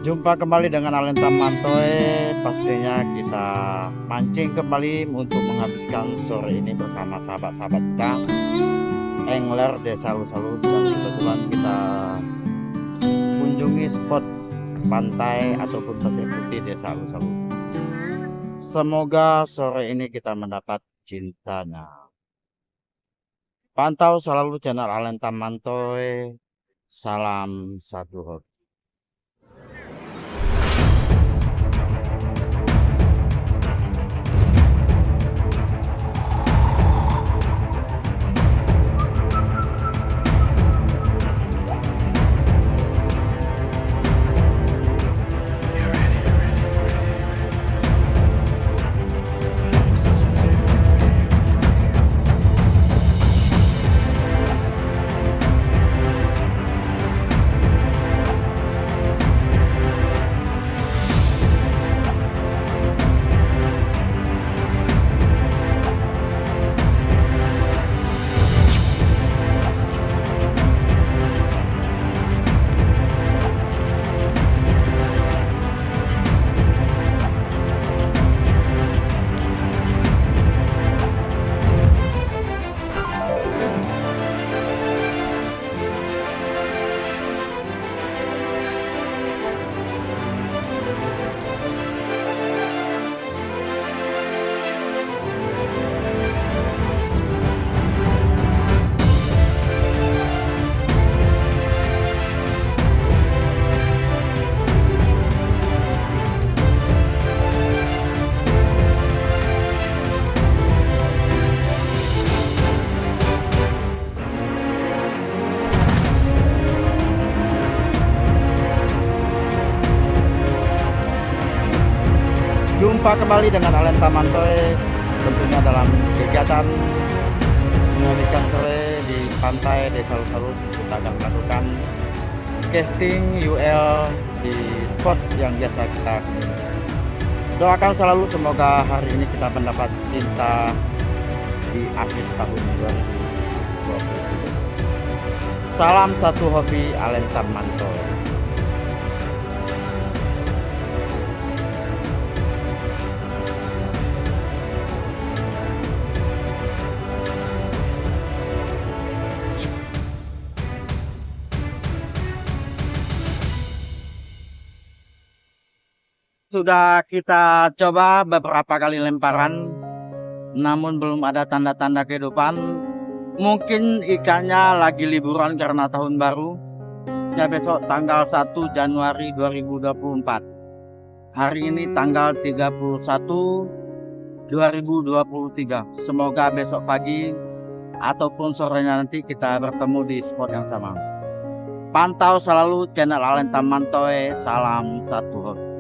Jumpa kembali dengan Alenta Mantoe. Pastinya kita mancing kembali untuk menghabiskan sore ini bersama sahabat-sahabat kita angler Desa Lusalut, dan kebetulan kita kunjungi spot pantai ataupun pasir putih Desa Lusalut. Semoga sore ini kita mendapat cintanya. Pantau selalu channel Alenta Mantoe. Salam satu hobi. Jumpa kembali dengan Alenta Mantoe, tentunya dalam kegiatan menghabiskan sore di pantai Desa Lusalut. Kita akan melakukan casting UL di spot yang biasa kita kunjungi. Doakan selalu semoga hari ini kita mendapat cinta di akhir tahun 2020. Salam satu hobi Alenta Mantoe. Sudah kita coba beberapa kali lemparan, namun belum ada tanda-tanda kehidupan. Mungkin ikannya lagi liburan karena tahun baru. Ya, besok tanggal 1 Januari 2024. Hari ini tanggal 31 2023. Semoga besok pagi ataupun sorenya nanti kita bertemu di spot yang sama. Pantau selalu channel Alenta Mantoe. Salam satu hobi.